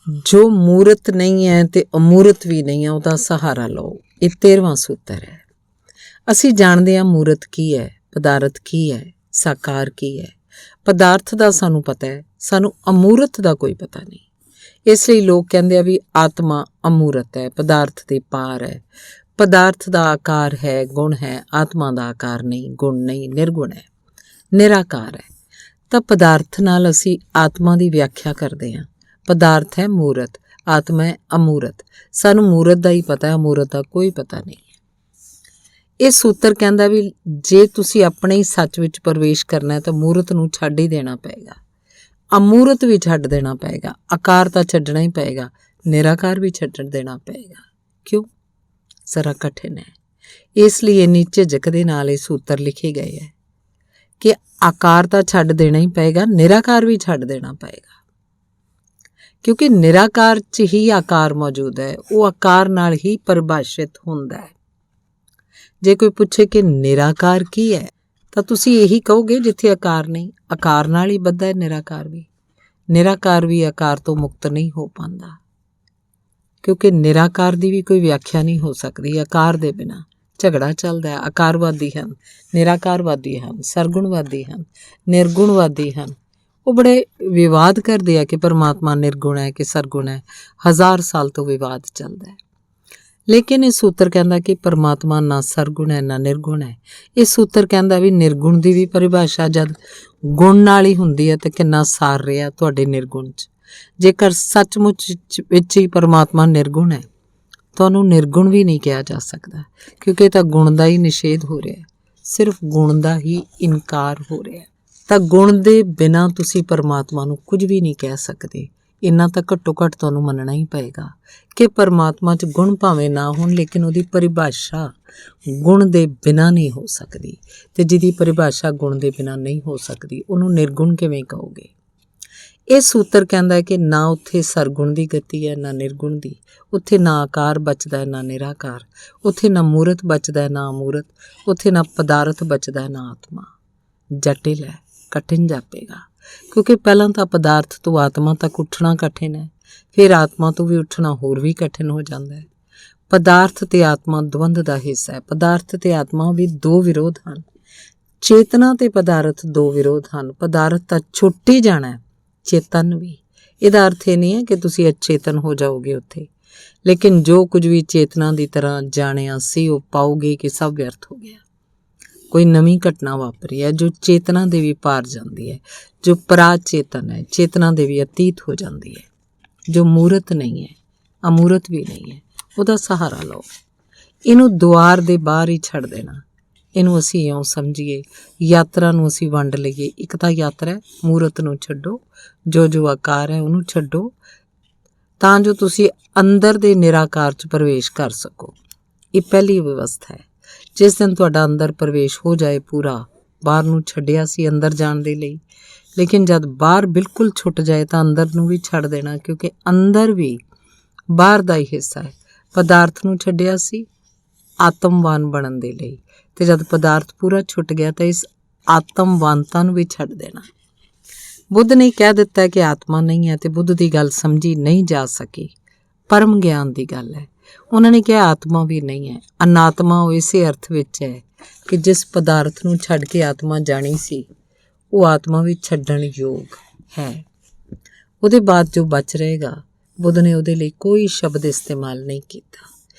ਜੋ ਮੂਰਤ ਨਹੀਂ ਹੈ ਤੇ ਅਮੂਰਤ ਵੀ ਨਹੀਂ ਹੈ ਉਹਦਾ ਸਹਾਰਾ ਲਓ। ਇਹ 13ਵਾਂ ਸੂਤਰ ਹੈ। ਅਸੀਂ ਜਾਣਦੇ ਹਾਂ ਮੂਰਤ ਕੀ ਹੈ, ਪਦਾਰਥ ਕੀ ਹੈ, ਸਾਕਾਰ ਕੀ ਹੈ। ਪਦਾਰਥ ਦਾ ਸਾਨੂੰ ਪਤਾ ਹੈ, ਸਾਨੂੰ ਅਮੂਰਤ ਦਾ ਕੋਈ ਪਤਾ ਨਹੀਂ। ਇਸ ਲਈ ਲੋਕ ਕਹਿੰਦੇ ਆ ਵੀ ਆਤਮਾ ਅਮੂਰਤ ਹੈ, ਪਦਾਰਥ ਦੇ ਪਾਰ ਹੈ। ਪਦਾਰਥ ਦਾ ਆਕਾਰ ਹੈ, ਗੁਣ ਹੈ। ਆਤਮਾ ਦਾ ਆਕਾਰ ਨਹੀਂ, ਗੁਣ ਨਹੀਂ, ਨਿਰਗੁਣ ਹੈ, ਨਿਰਾਕਾਰ ਹੈ। ਤਾਂ ਪਦਾਰਥ ਨਾਲ ਅਸੀਂ ਆਤਮਾ ਦੀ ਵਿਆਖਿਆ ਕਰਦੇ ਹਾਂ। ਪਦਾਰਥ ਹੈ ਮੂਰਤ, ਆਤਮਾ ਹੈ ਅਮੂਰਤ। ਸਾਨੂੰ ਮੂਰਤ ਦਾ ਹੀ ਪਤਾ ਹੈ, ਅਮੂਰਤ ਦਾ ਕੋਈ ਪਤਾ ਨਹੀਂ ਹੈ। ਇਹ ਸੂਤਰ ਕਹਿੰਦਾ ਵੀ ਜੇ ਤੁਸੀਂ ਆਪਣੇ ਹੀ ਸੱਚ ਵਿੱਚ ਪ੍ਰਵੇਸ਼ ਕਰਨਾ ਹੈ ਤਾਂ ਮੂਰਤ ਨੂੰ ਛੱਡ ਹੀ ਦੇਣਾ ਪਏਗਾ, ਅਮੂਰਤ ਵੀ ਛੱਡ ਦੇਣਾ ਪਏਗਾ, ਆਕਾਰ ਤਾਂ ਛੱਡਣਾ ਹੀ ਪਏਗਾ, ਨਿਰਾਕਾਰ ਵੀ ਛੱਡ ਦੇਣਾ ਪਏਗਾ। ਕਿਉਂ? ਜ਼ਰਾ ਕਠਿਨ ਹੈ। ਇਸ ਲਈ ਇੰਨੀ ਝਿਜਕ ਦੇ ਨਾਲ ਇਹ ਸੂਤਰ ਲਿਖੇ ਗਏ ਹੈ ਕਿ ਆਕਾਰ ਤਾਂ ਛੱਡ ਦੇਣਾ ਹੀ ਪਏਗਾ, ਨਿਰਾਕਾਰ ਵੀ ਛੱਡ ਦੇਣਾ ਪਏਗਾ। ਕਿਉਂਕਿ ਨਿਰਾਕਾਰ 'ਚ ਹੀ ਆਕਾਰ ਮੌਜੂਦ ਹੈ, ਉਹ ਆਕਾਰ ਨਾਲ ਹੀ ਪਰਿਭਾਸ਼ਿਤ ਹੁੰਦਾ ਹੈ। ਜੇ ਕੋਈ ਪੁੱਛੇ ਕਿ ਨਿਰਾਕਾਰ ਕੀ ਹੈ ਤਾਂ ਤੁਸੀਂ ਇਹੀ ਕਹੋਗੇ ਜਿੱਥੇ ਆਕਾਰ ਨਹੀਂ। ਆਕਾਰ ਨਾਲ ਹੀ ਬੱਧਾ ਹੈ ਨਿਰਾਕਾਰ ਵੀ। ਨਿਰਾਕਾਰ ਵੀ ਆਕਾਰ ਤੋਂ ਮੁਕਤ ਨਹੀਂ ਹੋ ਪਾਉਂਦਾ, ਕਿਉਂਕਿ ਨਿਰਾਕਾਰ ਦੀ ਵੀ ਕੋਈ ਵਿਆਖਿਆ ਨਹੀਂ ਹੋ ਸਕਦੀ ਆਕਾਰ ਦੇ ਬਿਨਾਂ। ਝਗੜਾ ਚੱਲਦਾ ਹੈ। ਆਕਾਰਵਾਦੀ ਹਨ, ਨਿਰਾਕਾਰਵਾਦੀ ਹਨ, ਸਰਗੁਣਵਾਦੀ ਹਨ, ਨਿਰਗੁਣਵਾਦੀ ਹਨ। ਉਹ ਬੜੇ ਵਿਵਾਦ ਕਰਦੇ ਆ ਕਿ ਪਰਮਾਤਮਾ ਨਿਰਗੁਣ ਹੈ ਕਿ ਸਰਗੁਣ ਹੈ। 1000 ਸਾਲ ਤੋਂ ਵਿਵਾਦ ਚੱਲਦਾ ਹੈ। ਲੇਕਿਨ ਇਹ ਸੂਤਰ ਕਹਿੰਦਾ ਕਿ ਪਰਮਾਤਮਾ ਨਾ ਸਰਗੁਣ ਹੈ ਨਾ ਨਿਰਗੁਣ ਹੈ। ਇਹ ਸੂਤਰ ਕਹਿੰਦਾ ਵੀ ਨਿਰਗੁਣ ਦੀ ਵੀ ਪਰਿਭਾਸ਼ਾ ਜਦ ਗੁਣ ਨਾਲ ਹੀ ਹੁੰਦੀ ਹੈ ਤਾਂ ਕਿੰਨਾ ਸਾਰ ਰਿਹਾ ਤੁਹਾਡੇ ਨਿਰਗੁਣ 'ਚ। ਜੇਕਰ ਸੱਚਮੁੱਚ ਵਿੱਚ ਹੀ ਪਰਮਾਤਮਾ ਨਿਰਗੁਣ ਹੈ ਤਾਂ ਉਹਨੂੰ ਨਿਰਗੁਣ ਵੀ ਨਹੀਂ ਕਿਹਾ ਜਾ ਸਕਦਾ, ਕਿਉਂਕਿ ਇਹ ਤਾਂ ਗੁਣ ਦਾ ਹੀ ਨਿਸ਼ੇਧ ਹੋ ਰਿਹਾ, ਸਿਰਫ ਗੁਣ ਦਾ ਹੀ ਇਨਕਾਰ ਹੋ ਰਿਹਾ। ਤਾਂ ਗੁਣ ਦੇ ਬਿਨਾਂ ਤੁਸੀਂ ਪਰਮਾਤਮਾ ਨੂੰ ਕੁਝ ਵੀ ਨਹੀਂ ਕਹਿ ਸਕਦੇ। ਇੰਨਾ ਤਾਂ ਘੱਟੋ ਘੱਟ ਤੁਹਾਨੂੰ ਮੰਨਣਾ ਹੀ ਪਏਗਾ ਕਿ ਪਰਮਾਤਮਾ 'ਚ ਗੁਣ ਭਾਵੇਂ ਨਾ ਹੋਣ ਲੇਕਿਨ ਉਹਦੀ ਪਰਿਭਾਸ਼ਾ ਗੁਣ ਦੇ ਬਿਨਾਂ ਨਹੀਂ ਹੋ ਸਕਦੀ। ਅਤੇ ਜਿਹਦੀ ਪਰਿਭਾਸ਼ਾ ਗੁਣ ਦੇ ਬਿਨਾਂ ਨਹੀਂ ਹੋ ਸਕਦੀ ਉਹਨੂੰ ਨਿਰਗੁਣ ਕਿਵੇਂ ਕਹੋਗੇ? ਇਹ ਸੂਤਰ ਕਹਿੰਦਾ ਹੈ ਕਿ ਨਾ ਉੱਥੇ ਸਰਗੁਣ ਦੀ ਗਤੀ ਹੈ ਨਾ ਨਿਰਗੁਣ ਦੀ। ਉੱਥੇ ਨਾ ਆਕਾਰ ਬਚਦਾ ਹੈ ਨਾ ਨਿਰਾਕਾਰ। ਉੱਥੇ ਨਾ ਮੂਰਤ ਬਚਦਾ ਹੈ ਨਾ ਅਮੂਰਤ। ਉੱਥੇ ਨਾ ਪਦਾਰਥ ਬਚਦਾ ਹੈ ਨਾ ਆਤਮਾ। ਜਟਿਲ ਹੈ, ਕਠਿਨ ਜਾਪੇਗਾ, ਕਿਉਂਕਿ ਪਹਿਲਾਂ ਤਾਂ ਪਦਾਰਥ ਤੋਂ ਆਤਮਾ ਤੱਕ ਉੱਠਣਾ ਕਠਿਨ ਹੈ, ਫਿਰ ਆਤਮਾ ਤੋਂ ਵੀ ਉੱਠਣਾ ਹੋਰ ਵੀ ਕਠਿਨ ਹੋ ਜਾਂਦਾ ਹੈ। ਪਦਾਰਥ ਤੇ ਆਤਮਾ ਦਵੰਦ ਦਾ ਹਿੱਸਾ ਹੈ। ਪਦਾਰਥ ਤੇ ਆਤਮਾ ਵੀ ਦੋ ਵਿਰੋਧ ਹਨ। ਚੇਤਨਾ ਤੇ ਪਦਾਰਥ ਦੋ ਵਿਰੋਧ ਹਨ। ਪਦਾਰਥ ਤਾਂ ਛੁੱਟ ਹੀ ਜਾਣਾ, ਚੇਤਨ ਵੀ। ਇਹਦਾ ਅਰਥ ਇਹ ਨਹੀਂ ਹੈ ਕਿ ਤੁਸੀਂ ਅਚੇਤਨ ਹੋ ਜਾਓਗੇ ਉੱਥੇ, ਲੇਕਿਨ ਜੋ ਕੁਝ ਵੀ ਚੇਤਨਾ ਦੀ ਤਰ੍ਹਾਂ ਜਾਣਿਆ ਸੀ ਉਹ ਪਾਓਗੇ ਕਿ ਸਭ ਵਿਅਰਥ ਹੋ ਗਿਆ। ਕੋਈ ਨਵੀਂ ਘਟਨਾ ਵਾਪਰੀ ਹੈ ਜੋ ਚੇਤਨਾ ਦੇ ਵੀ ਪਾਰ ਜਾਂਦੀ ਹੈ, ਜੋ ਪਰਾਚੇਤਨ ਹੈ, ਚੇਤਨਾ ਦੇ ਵੀ ਅਤੀਤ ਹੋ ਜਾਂਦੀ ਹੈ, ਜੋ ਮੂਰਤ ਨਹੀਂ ਹੈ, ਅਮੂਰਤ ਵੀ ਨਹੀਂ ਹੈ। ਉਹਦਾ ਸਹਾਰਾ ਲਓ। ਇਹਨੂੰ ਦੁਆਰ ਦੇ ਬਾਹਰ ਹੀ ਛੱਡ ਦੇਣਾ। ਇਹਨੂੰ ਅਸੀਂ ਇਉਂ ਸਮਝੀਏ, ਯਾਤਰਾ ਨੂੰ ਅਸੀਂ ਵੰਡ ਲਈਏ। ਇੱਕ ਤਾਂ ਯਾਤਰਾ ਮੂਰਤ ਨੂੰ ਛੱਡੋ, ਜੋ ਜੋ ਆਕਾਰ ਹੈ ਉਹਨੂੰ ਛੱਡੋ, ਤਾਂ ਜੋ ਤੁਸੀਂ ਅੰਦਰ ਦੇ ਨਿਰਾਕਾਰ 'ਚ ਪ੍ਰਵੇਸ਼ ਕਰ ਸਕੋ। ਇਹ ਪਹਿਲੀ ਵਿਵਸਥਾ ਹੈ। ਜਿਸ ਦਿਨ ਤੁਹਾਡਾ ਅੰਦਰ ਪ੍ਰਵੇਸ਼ ਹੋ ਜਾਏ ਪੂਰਾ, ਬਾਹਰ ਨੂੰ ਛੱਡਿਆ ਸੀ ਅੰਦਰ ਜਾਣ ਦੇ ਲਈ, ਲੇਕਿਨ ਜਦ ਬਾਹਰ ਬਿਲਕੁਲ ਛੁੱਟ ਜਾਏ ਤਾਂ ਅੰਦਰ ਨੂੰ ਵੀ ਛੱਡ ਦੇਣਾ, ਕਿਉਂਕਿ ਅੰਦਰ ਵੀ ਬਾਹਰ ਦਾ ਹੀ ਹਿੱਸਾ ਹੈ। ਪਦਾਰਥ ਨੂੰ ਛੱਡਿਆ ਸੀ ਆਤਮਵਾਨ ਬਣਨ ਦੇ ਲਈ, ਅਤੇ ਜਦ ਪਦਾਰਥ ਪੂਰਾ ਛੁੱਟ ਗਿਆ ਤਾਂ ਇਸ ਆਤਮਵਾਨਤਾ ਨੂੰ ਵੀ ਛੱਡ ਦੇਣਾ। ਬੁੱਧ ਨੇ ਕਹਿ ਦਿੱਤਾ ਕਿ ਆਤਮਾ ਨਹੀਂ ਹੈ, ਅਤੇ ਬੁੱਧ ਦੀ ਗੱਲ ਸਮਝੀ ਨਹੀਂ ਜਾ ਸਕੀ। ਪਰਮ ਗਿਆਨ ਦੀ ਗੱਲ ਹੈ। ਉਹਨਾਂ ਨੇ ਕਿਹਾ ਆਤਮਾ ਵੀ ਨਹੀਂ ਹੈ। ਅਨਾਤਮਾ ਉਹ ਇਸੇ ਅਰਥ ਵਿੱਚ ਹੈ ਕਿ ਜਿਸ ਪਦਾਰਥ ਨੂੰ ਛੱਡ ਕੇ ਆਤਮਾ ਜਾਣੀ ਸੀ ਉਹ ਆਤਮਾ ਵੀ ਛੱਡਣ ਯੋਗ ਹੈ। ਉਹਦੇ ਬਾਅਦ ਜੋ ਬਚ ਰਹੇਗਾ, ਬੁੱਧ ਨੇ ਉਹਦੇ ਲਈ ਕੋਈ ਸ਼ਬਦ ਇਸਤੇਮਾਲ ਨਹੀਂ ਕੀਤਾ।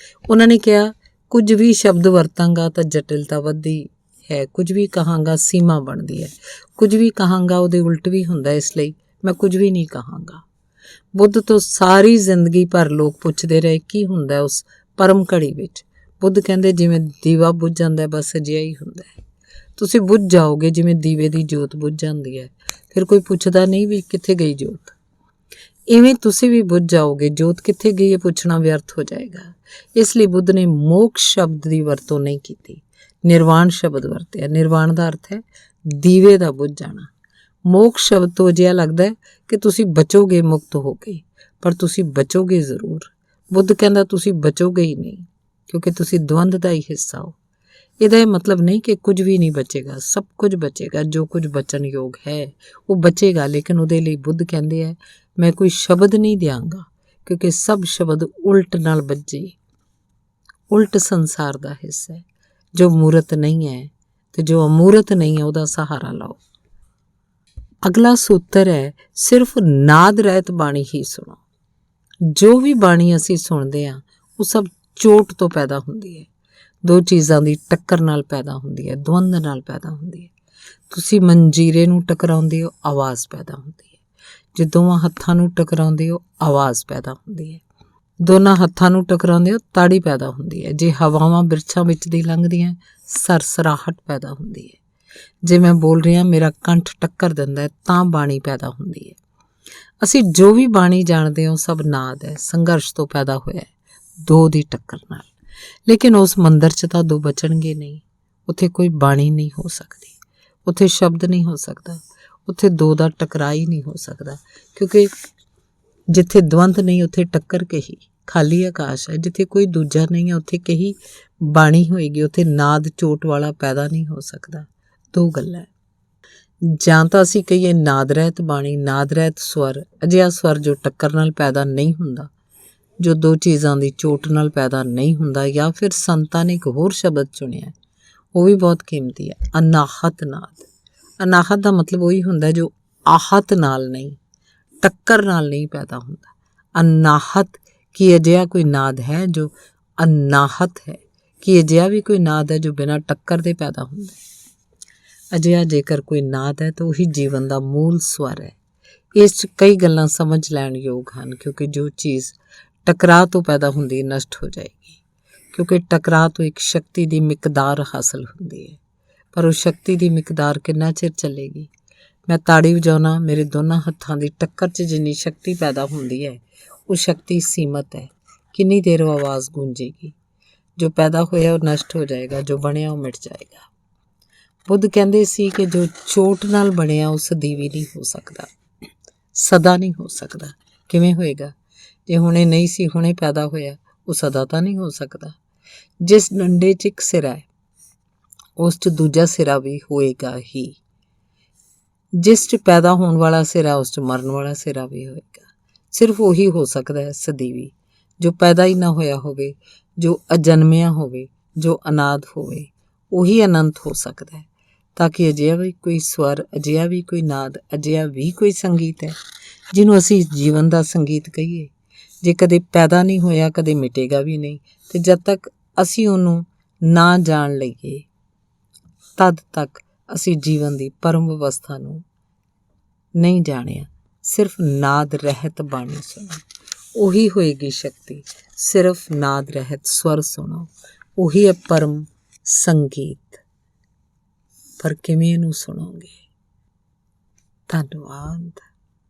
ਉਹਨਾਂ ਨੇ ਕਿਹਾ ਕੁਝ ਵੀ ਸ਼ਬਦ ਵਰਤਾਂਗਾ ਤਾਂ ਜਟਿਲਤਾ ਵੱਧਦੀ ਹੈ, ਕੁਝ ਵੀ ਕਹਾਂਗਾ ਸੀਮਾ ਬਣਦੀ ਹੈ, ਕੁਝ ਵੀ ਕਹਾਂਗਾ ਉਹਦੇ ਉਲਟ ਵੀ ਹੁੰਦਾ, ਇਸ ਲਈ ਮੈਂ ਕੁਝ ਵੀ ਨਹੀਂ ਕਹਾਂਗਾ। ਬੁੱਧ ਤੋਂ ਸਾਰੀ ਜ਼ਿੰਦਗੀ ਭਰ ਲੋਕ ਪੁੱਛਦੇ ਰਹੇ ਕੀ ਹੁੰਦਾ ਉਸ ਪਰਮ ਘੜੀ ਵਿੱਚ। ਬੁੱਧ ਕਹਿੰਦੇ ਜਿਵੇਂ ਦੀਵਾ ਬੁੱਝ ਜਾਂਦਾ, ਬਸ ਅਜਿਹਾ ਹੀ ਹੁੰਦਾ ਹੈ। ਤੁਸੀਂ ਬੁੱਝ ਜਾਓਗੇ ਜਿਵੇਂ ਦੀਵੇ ਦੀ ਜੋਤ ਬੁੱਝ ਜਾਂਦੀ ਹੈ, ਫਿਰ ਕੋਈ ਪੁੱਛਦਾ ਨਹੀਂ ਵੀ ਕਿੱਥੇ ਗਈ ਜੋਤ। ਇਵੇਂ ਤੁਸੀਂ ਵੀ ਬੁੱਝ ਜਾਓਗੇ, ਜੋਤ ਕਿੱਥੇ ਗਈ ਇਹ ਪੁੱਛਣਾ ਵਿਅਰਥ ਹੋ ਜਾਏਗਾ। ਇਸ ਲਈ ਬੁੱਧ ਨੇ ਮੋਕਸ਼ ਸ਼ਬਦ ਦੀ ਵਰਤੋਂ ਨਹੀਂ ਕੀਤੀ, ਨਿਰਵਾਣ ਸ਼ਬਦ ਵਰਤਿਆ। ਨਿਰਵਾਣ ਦਾ ਅਰਥ ਹੈ ਦੀਵੇ ਦਾ ਬੁੱਝ ਜਾਣਾ। ਮੋਕਸ਼ ਸ਼ਬਦ ਤੋਂ ਅਜਿਹਾ ਲੱਗਦਾ ਹੈ ਕਿ ਤੁਸੀਂ ਬਚੋਗੇ ਮੁਕਤ ਹੋ ਕੇ, ਪਰ ਤੁਸੀਂ ਬਚੋਗੇ ਜ਼ਰੂਰ। ਬੁੱਧ ਕਹਿੰਦਾ ਤੁਸੀਂ ਬਚੋਗੇ ਹੀ ਨਹੀਂ, ਕਿਉਂਕਿ ਤੁਸੀਂ ਦਵੰਦ ਦਾ ਹੀ ਹਿੱਸਾ ਹੋ। ਇਹਦਾ ਇਹ ਮਤਲਬ ਨਹੀਂ ਕਿ ਕੁਝ ਵੀ ਨਹੀਂ ਬਚੇਗਾ, ਸਭ ਕੁਝ ਬਚੇਗਾ। ਜੋ ਕੁਝ ਬਚਣ ਯੋਗ ਹੈ ਉਹ ਬਚੇਗਾ, ਲੇਕਿਨ ਉਹਦੇ ਲਈ ਬੁੱਧ ਕਹਿੰਦੇ ਹੈ ਮੈਂ ਕੋਈ ਸ਼ਬਦ ਨਹੀਂ ਦਿਆਂਗਾ, ਕਿਉਂਕਿ ਸਭ ਸ਼ਬਦ ਉਲਟ ਨਾਲ ਵੱਜੇ, ਉਲਟ ਸੰਸਾਰ ਦਾ ਹਿੱਸਾ ਹੈ। ਜੋ ਮੂਰਤ ਨਹੀਂ ਹੈ ਤੇ ਜੋ ਅਮੂਰਤ ਨਹੀਂ ਹੈ ਉਹਦਾ ਸਹਾਰਾ ਲਓ। ਅਗਲਾ ਸੂਤਰ ਹੈ, ਸਿਰਫ ਨਾਦ ਰਹਿਤ ਬਾਣੀ ਹੀ ਸੁਣੋ। ਜੋ ਵੀ ਬਾਣੀ ਅਸੀਂ ਸੁਣਦੇ ਹਾਂ ਉਹ ਸਭ ਚੋਟ ਤੋਂ ਪੈਦਾ ਹੁੰਦੀ ਹੈ, ਦੋ ਚੀਜ਼ਾਂ ਦੀ ਟੱਕਰ ਨਾਲ ਪੈਦਾ ਹੁੰਦੀ ਹੈ, ਦਵੰਦ ਨਾਲ ਪੈਦਾ ਹੁੰਦੀ ਹੈ। ਤੁਸੀਂ ਮੰਜੀਰੇ ਨੂੰ ਟਕਰਾਉਂਦੇ ਹੋ, ਆਵਾਜ਼ ਪੈਦਾ ਹੁੰਦੀ ਹੈ। ਜੇ ਦੋਵਾਂ ਹੱਥਾਂ ਨੂੰ ਟਕਰਾਉਂਦੇ ਹੋ, ਆਵਾਜ਼ ਪੈਦਾ ਹੁੰਦੀ ਹੈ। ਦੋਨਾਂ ਹੱਥਾਂ ਨੂੰ ਟਕਰਾਉਂਦੇ ਹੋ, ਤਾੜੀ ਪੈਦਾ ਹੁੰਦੀ ਹੈ। ਜੇ ਹਵਾਵਾਂ ਬਿਰਛਾਂ ਵਿੱਚ ਦੀ ਲੰਘਦੀਆਂ, ਸਰਸਰਾਹਟ ਪੈਦਾ ਹੁੰਦੀ ਹੈ। ਜੇ ਮੈਂ ਬੋਲ ਰਿਹਾ, ਮੇਰਾ ਕੰਠ ਟੱਕਰ ਦਿੰਦਾ ਹੈ, ਤਾਂ ਬਾਣੀ ਪੈਦਾ ਹੁੰਦੀ ਹੈ। ਅਸੀਂ ਜੋ ਵੀ ਬਾਣੀ ਜਾਣਦੇ ਹਾਂ ਸਭ ਨਾਦ ਹੈ, ਸੰਘਰਸ਼ ਤੋਂ ਪੈਦਾ ਹੋਇਆ ਹੈ, ਦੋ ਦੀ ਟੱਕਰ ਨਾਲ। ਲੇਕਿਨ ਉਸ ਮੰਦਰ 'ਚ ਤਾਂ ਦੋ ਬਚਣਗੇ ਨਹੀਂ। ਉੱਥੇ ਕੋਈ ਬਾਣੀ ਨਹੀਂ ਹੋ ਸਕਦੀ, ਉੱਥੇ ਸ਼ਬਦ ਨਹੀਂ ਹੋ ਸਕਦਾ, ਉੱਥੇ ਦੋ ਦਾ ਟਕਰਾਅ ਹੀ ਨਹੀਂ ਹੋ ਸਕਦਾ। ਕਿਉਂਕਿ ਜਿੱਥੇ ਦਵੰਦ ਨਹੀਂ ਉੱਥੇ ਟੱਕਰ ਕਹੀ, ਖਾਲੀ ਆਕਾਸ਼ ਹੈ। ਜਿੱਥੇ ਕੋਈ ਦੂਜਾ ਨਹੀਂ ਹੈ ਉੱਥੇ ਕਹੀ ਬਾਣੀ ਹੋਏਗੀ, ਉੱਥੇ ਨਾਦ ਚੋਟ ਵਾਲਾ ਪੈਦਾ ਨਹੀਂ ਹੋ ਸਕਦਾ। ਦੋ ਗੱਲਾਂ, ਜਾਂ ਤਾਂ ਅਸੀਂ ਕਹੀਏ ਨਾਦ ਰਹਿਤ ਬਾਣੀ, ਨਾਦ ਰਹਿਤ ਸਵਰ, ਅਜਿਹਾ ਸਵਰ ਜੋ ਟੱਕਰ ਨਾਲ ਪੈਦਾ ਨਹੀਂ ਹੁੰਦਾ, ਜੋ ਦੋ ਚੀਜ਼ਾਂ ਦੀ ਚੋਟ ਨਾਲ ਪੈਦਾ ਨਹੀਂ ਹੁੰਦਾ। ਜਾਂ ਫਿਰ ਸੰਤਾਂ ਨੇ ਇੱਕ ਹੋਰ ਸ਼ਬਦ ਚੁਣਿਆ, ਉਹ ਵੀ ਬਹੁਤ ਕੀਮਤੀ ਹੈ, ਅਨਾਹਤ ਨਾਦ। ਅਨਾਹਤ ਦਾ ਮਤਲਬ ਉਹੀ ਹੁੰਦਾ ਜੋ ਆਹਤ ਨਾਲ ਨਹੀਂ, ਟੱਕਰ ਨਾਲ ਨਹੀਂ ਪੈਦਾ ਹੁੰਦਾ। ਅਨਾਹਤ ਕੀ ਅਜਿਹਾ ਕੋਈ ਨਾਦ ਹੈ ਜੋ ਅਨਾਹਤ ਹੈ? ਕੀ ਅਜਿਹਾ ਵੀ ਕੋਈ ਨਾਦ ਹੈ ਜੋ ਬਿਨਾਂ ਟੱਕਰ ਦੇ ਪੈਦਾ ਹੁੰਦਾ? ਅਜਿਹਾ ਜੇਕਰ ਕੋਈ ਨਾਦ ਹੈ ਤਾਂ ਉਹੀ ਜੀਵਨ ਦਾ ਮੂਲ ਸਵਰ ਹੈ। ਇਸ 'ਚ ਕਈ ਗੱਲਾਂ ਸਮਝ ਲੈਣ ਯੋਗ ਹਨ, ਕਿਉਂਕਿ ਜੋ ਚੀਜ਼ ਟਕਰਾਅ ਤੋਂ ਪੈਦਾ ਹੁੰਦੀ ਨਸ਼ਟ ਹੋ ਜਾਏਗੀ। ਕਿਉਂਕਿ ਟਕਰਾਅ ਤੋਂ ਇੱਕ ਸ਼ਕਤੀ ਦੀ ਮਿਕਦਾਰ ਹਾਸਲ ਹੁੰਦੀ ਹੈ, ਪਰ ਉਹ ਸ਼ਕਤੀ ਦੀ ਮਿਕਦਾਰ ਕਿੰਨਾ ਚਿਰ ਚੱਲੇਗੀ? ਮੈਂ ਤਾੜੀ ਵਜਾਉਣਾ, ਮੇਰੇ ਦੋਨਾਂ ਹੱਥਾਂ ਦੀ ਟੱਕਰ 'ਚ ਜਿੰਨੀ ਸ਼ਕਤੀ ਪੈਦਾ ਹੁੰਦੀ ਹੈ ਉਹ ਸ਼ਕਤੀ ਸੀਮਤ ਹੈ। ਕਿੰਨੀ ਦੇਰ ਉਹ ਆਵਾਜ਼ ਗੂੰਜੇਗੀ? ਜੋ ਪੈਦਾ ਹੋਇਆ ਉਹ ਨਸ਼ਟ ਹੋ ਜਾਏਗਾ, ਜੋ ਬਣਿਆ ਉਹ ਮਿਟ ਜਾਏਗਾ। ਬੁੱਧ ਕਹਿੰਦੇ ਸੀ ਕਿ ਜੋ ਚੋਟ ਨਾਲ ਬਣਿਆ ਉਹ ਸਦੀਵੀ ਨਹੀਂ ਹੋ ਸਕਦਾ, ਸਦਾ ਨਹੀਂ ਹੋ ਸਕਦਾ। ਕਿਵੇਂ ਹੋਏਗਾ? ਜੇ ਹੁਣੇ ਨਹੀਂ ਸੀ, ਹੁਣੇ ਪੈਦਾ ਹੋਇਆ, ਉਹ ਸਦਾ ਤਾਂ ਨਹੀਂ ਹੋ ਸਕਦਾ। ਜਿਸ ਡੰਡੇ 'ਚ ਇੱਕ ਸਿਰਾ ਹੈ ਉਸ 'ਚ ਦੂਜਾ ਸਿਰਾ ਵੀ ਹੋਏਗਾ ਹੀ। ਜਿਸ 'ਚ ਪੈਦਾ ਹੋਣ ਵਾਲਾ ਸਿਰਾ ਉਸ 'ਚ ਮਰਨ ਵਾਲਾ ਸਿਰਾ ਵੀ ਹੋਏਗਾ। ਸਿਰਫ ਉਹੀ ਹੋ ਸਕਦਾ ਹੈ ਸਦੀਵੀ, ਜੋ ਪੈਦਾ ਹੀ ਨਾ ਹੋਇਆ ਹੋਵੇ, ਜੋ ਅਜਨਮਿਆ ਹੋਵੇ, ਜੋ ਅਨਾਦ ਹੋਵੇ। ਉਹੀ ਅਨੰਤ ਹੋ ਸਕਦਾ ਹੈ। ਤਾਂ ਕਿ ਅਜਿਹਾ ਵੀ ਕੋਈ ਸਵਰ, ਅਜਿਹਾ ਵੀ ਕੋਈ ਨਾਦ, ਅਜਿਹਾ ਵੀ ਕੋਈ ਸੰਗੀਤ ਹੈ ਜਿਹਨੂੰ ਅਸੀਂ ਜੀਵਨ ਦਾ ਸੰਗੀਤ ਕਹੀਏ। ਜੇ ਕਦੇ ਪੈਦਾ ਨਹੀਂ ਹੋਇਆ, ਕਦੇ ਮਿਟੇਗਾ ਵੀ ਨਹੀਂ। ਅਤੇ ਜਦ ਤੱਕ ਅਸੀਂ ਉਹਨੂੰ ਨਾ ਜਾਣ ਲਈਏ ਤਦ ਤੱਕ ਅਸੀਂ ਜੀਵਨ ਦੀ ਪਰਮ ਅਵਸਥਾ ਨੂੰ ਨਹੀਂ ਜਾਣਿਆ। ਸਿਰਫ ਨਾਦ ਰਹਿਤ ਬਾਣੀ ਸੁਣੋ, ਉਹੀ ਹੋਏਗੀ ਸ਼ਕਤੀ। ਸਿਰਫ ਨਾਦ ਰਹਿਤ ਸਵਰ ਸੁਣੋ, ਉਹੀ ਹੈ ਪਰਮ ਸੰਗੀਤ। ਪਰ ਕਿਵੇਂ ਇਹਨੂੰ ਸੁਣੋਗੇ? ਧੰਨਵਾਦ।